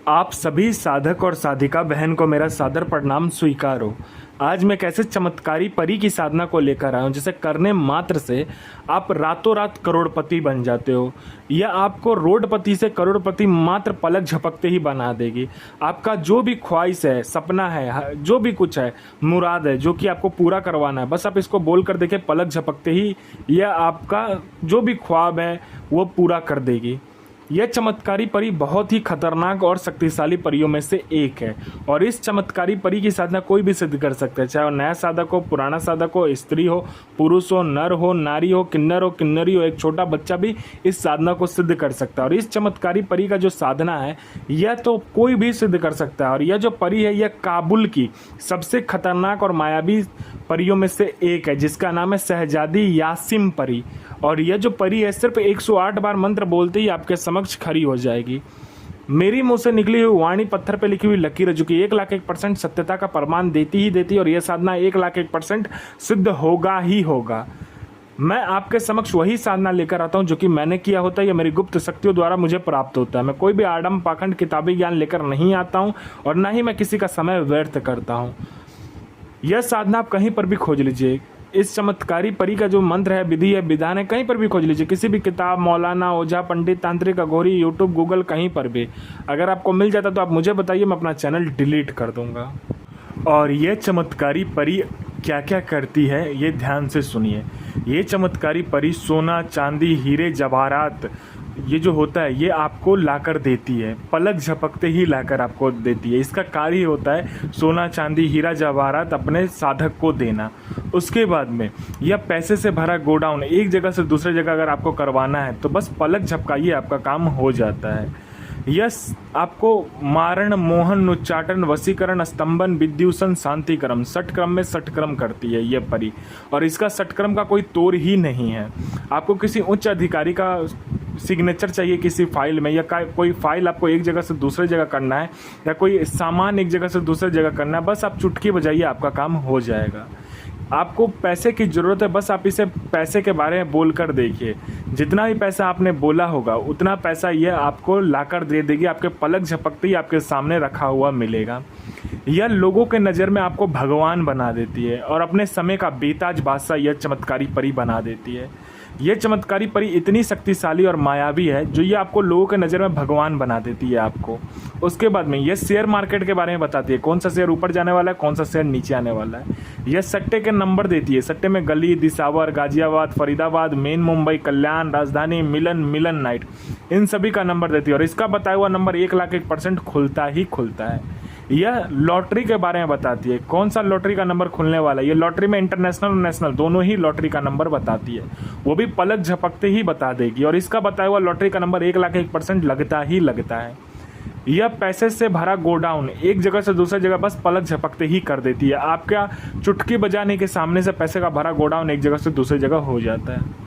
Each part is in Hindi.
आप सभी साधक और साधिका बहन को मेरा सादर प्रणाम स्वीकार हो। आज मैं कैसे चमत्कारी परी की साधना को लेकर आया हूँ जिसे करने मात्र से आप रातों रात करोड़पति बन जाते हो। यह आपको रोडपति से करोड़पति मात्र पलक झपकते ही बना देगी। आपका जो भी ख्वाहिश है, सपना है, जो भी कुछ है, मुराद है जो कि आपको पूरा करवाना है, बस आप इसको बोल कर देखें, पलक झपकते ही यह आपका जो भी ख्वाब है वो पूरा कर देगी। यह चमत्कारी परी बहुत ही खतरनाक और शक्तिशाली परियों में से एक है और इस चमत्कारी परी की साधना कोई भी सिद्ध कर सकता है, चाहे वो नया साधक हो, पुराना साधक हो, स्त्री हो, पुरुष हो, नर हो, नारी हो, किन्नरी हो, एक छोटा बच्चा भी इस साधना को सिद्ध कर सकता है। और इस चमत्कारी परी का जो साधना है यह तो कोई भी सिद्ध कर सकता है। और यह जो परी है यह काबुल की सबसे खतरनाक और मायावी परियों में से एक है जिसका नाम है शहजादी यासिम परी। और यह जो परी है सिर्फ 108 बार मंत्र बोलते ही आपके समक्ष खड़ी हो जाएगी। मेरी मुंह से निकली हुई वाणी पत्थर पे लिखी हुई लकीर है जो कि 1,01% सत्यता का प्रमाण देती ही देती और यह साधना 1,01% सिद्ध होगा ही होगा। मैं आपके समक्ष वही साधना लेकर आता हूं जो कि मैंने किया होता है या मेरी गुप्त शक्तियों द्वारा मुझे प्राप्त होता है। मैं कोई भी आडम पाखंड किताबी ज्ञान लेकर नहीं आता हूं और ना ही मैं किसी का समय व्यर्थ करता हूं। यह साधना आप कहीं पर भी खोज लीजिए। इस चमत्कारी परी का जो मंत्र है, विधि है, विधान है, कहीं पर भी खोज लीजिए, किसी भी किताब, मौलाना, ओझा, पंडित, तांत्रिक, अघोरी, यूट्यूब, गूगल, कहीं पर भी अगर आपको मिल जाता तो आप मुझे बताइए, मैं अपना चैनल डिलीट कर दूंगा। और ये चमत्कारी परी क्या क्या करती है ये ध्यान से सुनिए। ये चमत्कारी परी सोना, चांदी, हीरे, जवाहरात ये जो होता है ये आपको लाकर देती है, पलक झपकते ही लाकर आपको देती है। इसका कार्य होता है सोना, चांदी, हीरा, जवाहरात अपने साधक को देना। उसके बाद में यह पैसे से भरा गोडाउन एक जगह से दूसरे जगह अगर आपको करवाना है तो बस पलक झपकाइए, आपका काम हो जाता है। यस, आपको मारण, मोहन, उच्चाटन, वशीकरण, स्तंभन, विद्युषण, शांतिक्रम, षटक्रम में षटक्रम करती है यह परी। और इसका षटक्रम का कोई तोड़ ही नहीं है। आपको किसी उच्च अधिकारी का सिग्नेचर चाहिए किसी फाइल में, या कोई फाइल आपको एक जगह से दूसरे जगह करना है, या कोई सामान एक जगह से दूसरे जगह करना है, बस आप चुटकी बजाइए, आपका काम हो जाएगा। आपको पैसे की ज़रूरत है, बस आप इसे पैसे के बारे में बोलकर देखिए। जितना भी पैसा आपने बोला होगा उतना पैसा यह आपको लाकर दे देगी, आपके पलक झपकते ही आपके सामने रखा हुआ मिलेगा। यह लोगों के नज़र में आपको भगवान बना देती है और अपने समय का बेताज बादशाह यह चमत्कारी परी बना देती है। यह चमत्कारी परी इतनी शक्तिशाली और मायावी है जो ये आपको लोगों के नज़र में भगवान बना देती है आपको। उसके बाद में यह शेयर मार्केट के बारे में बताती है, कौन सा शेयर ऊपर जाने वाला है, कौन सा शेयर नीचे आने वाला है। यह सट्टे के नंबर देती है, सट्टे में गली, दिसावर, गाजियाबाद, फरीदाबाद, मेन मुंबई, कल्याण, राजधानी, मिलन नाइट, इन सभी का नंबर देती है और इसका बताया हुआ नंबर 1,01% खुलता ही खुलता है। यह लॉटरी के बारे में बताती है, कौन सा लॉटरी का नंबर खुलने वाला है। ये लॉटरी में इंटरनेशनल और नेशनल दोनों ही लॉटरी का नंबर बताती है, वो भी पलक झपकते ही बता देगी। और इसका बताया हुआ लॉटरी का नंबर 1,01% लगता ही लगता है। यह पैसे से भरा गोडाउन एक जगह से दूसरी जगह बस पलक झपकते ही कर देती है। आपका चुटकी बजाने के सामने से पैसे का भरा गोडाउन एक जगह से दूसरी जगह हो जाता है।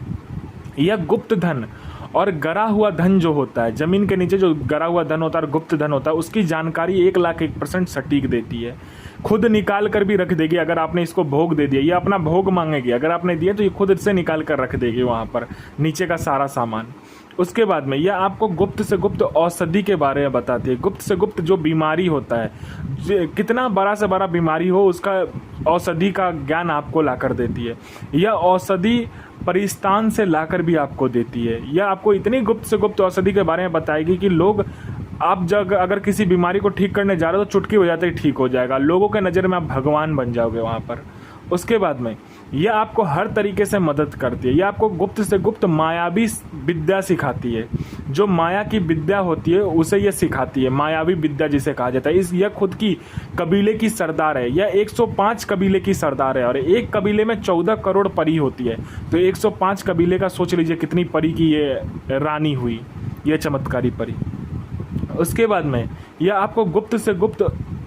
यह गुप्त धन और गरा हुआ धन जो होता है, जमीन के नीचे जो गरा हुआ धन होता है और गुप्त धन होता है, उसकी जानकारी 1,01% सटीक देती है। खुद निकाल कर भी रख देगी अगर आपने इसको भोग दे दिया, ये अपना भोग मांगेगी, अगर आपने दिया तो ये खुद से निकाल कर रख देगी वहाँ पर नीचे का सारा सामान। उसके बाद में यह आपको गुप्त से गुप्त औषधि के बारे में बताती है। गुप्त से गुप्त जो बीमारी होता है, कितना बड़ा से बड़ा बीमारी हो, उसका औषधि का ज्ञान आपको लाकर देती है। यह औषधि परिस्तान से लाकर भी आपको देती है। यह आपको इतनी गुप्त से गुप्त औषधि के बारे में बताएगी कि लोग, आप जब अगर किसी बीमारी को ठीक करने जा रहे हो तो चुटकी बजाते ही ठीक हो जाएगा, लोगों के नज़र में आप भगवान बन जाओगे वहाँ पर। उसके बाद में यह आपको हर तरीके से मदद करती है। यह आपको गुप्त से गुप्त मायावी विद्या सिखाती है। जो माया की विद्या होती है उसे यह सिखाती है, मायावी विद्या जिसे कहा जाता है। यह खुद की कबीले की सरदार है। यह 105 कबीले की सरदार है और एक कबीले में 14 करोड़ परी होती है, तो 105 कबीले का सोच लीजिए कितनी परी की ये रानी हुई, यह चमत्कारी परी। उसके बाद में यह आपको गुप्त से गुप्त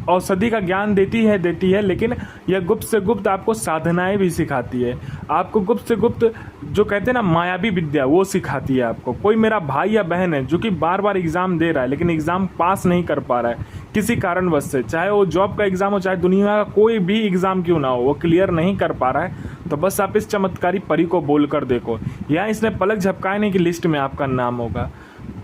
औषधि का ज्ञान देती है, लेकिन यह गुप्त से गुप्त आपको साधनाएं भी सिखाती है। आपको गुप्त से गुप्त जो कहते हैं ना मायावी विद्या, वो सिखाती है आपको। कोई मेरा भाई या बहन है जो कि बार बार एग्ज़ाम दे रहा है लेकिन एग्ज़ाम पास नहीं कर पा रहा है किसी कारणवश से, चाहे वो जॉब का एग्ज़ाम हो, चाहे दुनिया का कोई भी एग्ज़ाम क्यों ना हो, वो क्लियर नहीं कर पा रहा है, तो बस आप इस चमत्कारी परी को बोल कर देखो। यहाँ इसने पलक झपकाने की लिस्ट में आपका नाम होगा।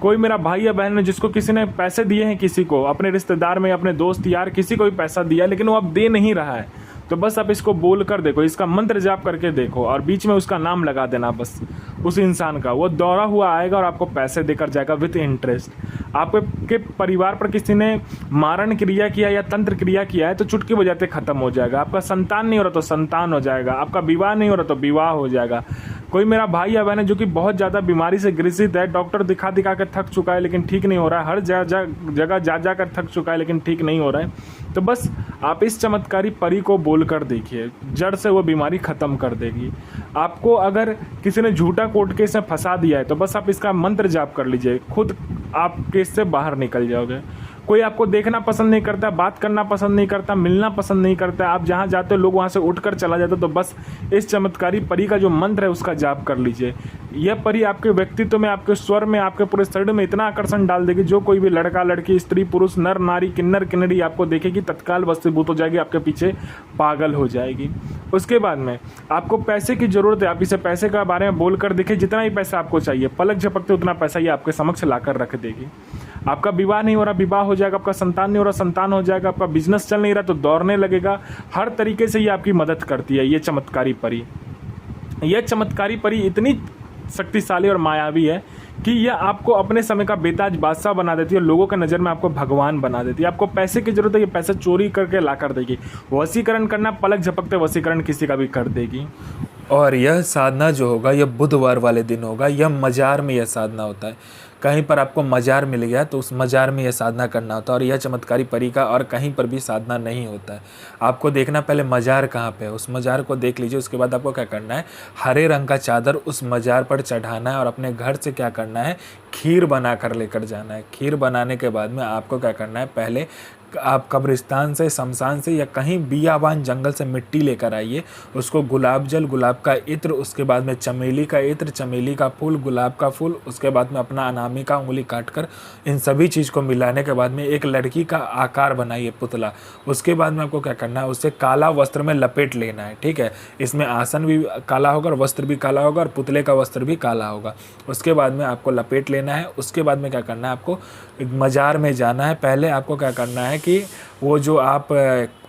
कोई मेरा भाई या बहन है जिसको किसी ने पैसे दिए हैं, किसी को अपने रिश्तेदार में, अपने दोस्त यार किसी को भी पैसा दिया, लेकिन वो अब दे नहीं रहा है, तो बस आप इसको बोल कर देखो, इसका मंत्र जाप करके देखो और बीच में उसका नाम लगा देना बस उस इंसान का। वो दौड़ा हुआ आएगा और आपको पैसे देकर जाएगा विथ इंटरेस्ट। आपके परिवार पर किसी ने मारण क्रिया किया या तंत्र क्रिया किया है तो चुटकी बजाते खत्म हो जाएगा। आपका संतान नहीं हो रहा तो संतान हो जाएगा। आपका विवाह नहीं हो रहा तो विवाह हो जाएगा। कोई मेरा भाई या बहन है जो कि बहुत ज़्यादा बीमारी से ग्रसित है, डॉक्टर दिखा दिखा कर थक चुका है लेकिन ठीक नहीं हो रहा है, हर जगह जा कर थक चुका है लेकिन ठीक नहीं हो रहा है, तो बस आप इस चमत्कारी परी को बोल कर देखिए, जड़ से वो बीमारी ख़त्म कर देगी। आपको अगर किसी ने झूठा कोर्ट केस में फंसा दिया है तो बस आप इसका मंत्र जाप कर लीजिए, खुद आप केस से बाहर निकल जाओगे। कोई आपको देखना पसंद नहीं करता, बात करना पसंद नहीं करता, मिलना पसंद नहीं करता, आप जहाँ जाते हो लोग वहाँ से उठकर चला जाता, तो बस इस चमत्कारी परी का जो मंत्र है उसका जाप कर लीजिए। यह परी आपके व्यक्तित्व में, आपके स्वर में, आपके पूरे शरीर में इतना आकर्षण डाल देगी, जो कोई भी लड़का लड़की, स्त्री पुरुष, नर नारी, किन्नर किन्नरी आपको देखेगी तत्काल वशीभूत हो जाएगी, आपके पीछे पागल हो जाएगी। उसके बाद में आपको पैसे की ज़रूरत है, आप इसे पैसे के बारे में बोलकर देखिए, जितना ही पैसा आपको चाहिए पलक झपकते उतना पैसा ये आपके समक्ष लाकर रख देगी। आपका विवाह नहीं हो रहा, विवाह हो जाएगा। आपका संतान नहीं हो रहा, संतान हो जाएगा। आपका बिजनेस चल नहीं रहा तो दौड़ने लगेगा। हर तरीके से ये आपकी मदद करती है ये चमत्कारी परी। यह चमत्कारी परी इतनी शक्तिशाली और मायावी है कि यह आपको अपने समय का बेताज बादशाह बना देती है, लोगों के नज़र में आपको भगवान बना देती है। आपको पैसे की जरूरत है, ये पैसे चोरी करके ला कर देगी। वशीकरण करना, पलक झपकते वशीकरण किसी का भी कर देगी। और यह साधना जो होगा यह बुधवार वाले दिन होगा। यह मजार में यह साधना होता है। कहीं पर आपको मजार मिल गया तो उस मजार में यह साधना करना होता है। और यह चमत्कारी परी का और कहीं पर भी साधना नहीं होता है। आपको देखना पहले मजार कहाँ पे है, उस मजार को देख लीजिए। उसके बाद आपको क्या करना है, हरे रंग का चादर उस मजार पर चढ़ाना है और अपने घर से क्या करना है, खीर बना कर लेकर जाना है। खीर बनाने के बाद में आपको क्या करना है, पहले आप कब्रिस्तान से, शमशान से या कहीं बियाबान जंगल से मिट्टी लेकर आइए। उसको गुलाब जल, गुलाब का इत्र, उसके बाद में चमेली का इत्र, चमेली का फूल, गुलाब का फूल, उसके बाद में अपना अनामिका उंगली काटकर इन सभी चीज़ को मिलाने के बाद में एक लड़की का आकार बनाइए, पुतला। उसके बाद में आपको क्या करना है, उसे काला वस्त्र में लपेट लेना है। ठीक है, इसमें आसन भी काला होगा और वस्त्र भी काला होगा और पुतले का वस्त्र भी काला होगा। उसके बाद में आपको लपेट लेना है। उसके बाद में क्या करना है, आपको मजार में जाना है। पहले आपको क्या करना है कि वो जो आप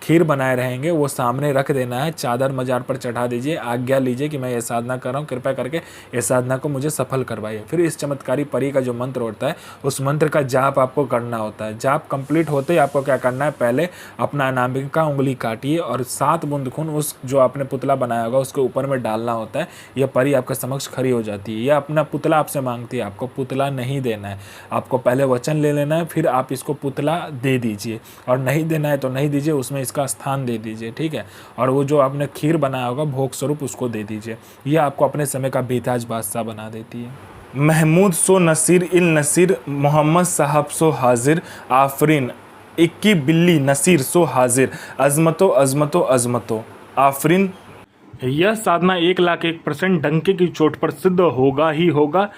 खीर बनाए रहेंगे वो सामने रख देना है, चादर मजार पर चढ़ा दीजिए, आज्ञा लीजिए कि मैं ये साधना कर रहा हूँ, कृपया करके ये साधना को मुझे सफल करवाइए। फिर इस चमत्कारी परी का जो मंत्र होता है उस मंत्र का जाप आपको करना होता है। जाप कंप्लीट होते ही आपको क्या करना है, पहले अपना अनामिका उंगली काटिए और 7 बूंद खून उस जो आपने पुतला बनाया होगा उसके ऊपर में डालना होता है। यह परी आपके समक्ष खड़ी हो जाती है। यह अपना पुतला आपसे मांगती है, आपको पुतला नहीं देना है। आपको पहले वचन ले लेना है, फिर आप इसको पुतला दे दीजिए, और नहीं देना है तो नहीं दीजिए, उसमें इसका स्थान दे दीजिए। ठीक है, और वो जो आपने खीर बनाया होगा भोग स्वरूप उसको दे दीजिए। यह आपको अपने समय का बेताज बादशाह बना देती है। महमूद सो नसीर इल नसीर, मोहम्मद साहब सो हाजिर, आफरीन इक्की बिल्ली नसीर सो हाजिर, अजमतो अजमतो अजमतो आफरीन। यह साधना 1,01,000% डंके की चोट पर सिद्ध होगा ही होगा।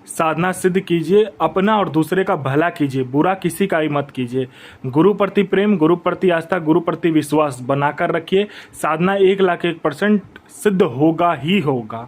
साधना सिद्ध कीजिए, अपना और दूसरे का भला कीजिए, बुरा किसी का ही मत कीजिए। गुरु प्रति प्रेम, गुरु प्रति आस्था, गुरु प्रति विश्वास बनाकर रखिए। साधना 1,01,000% सिद्ध होगा ही होगा।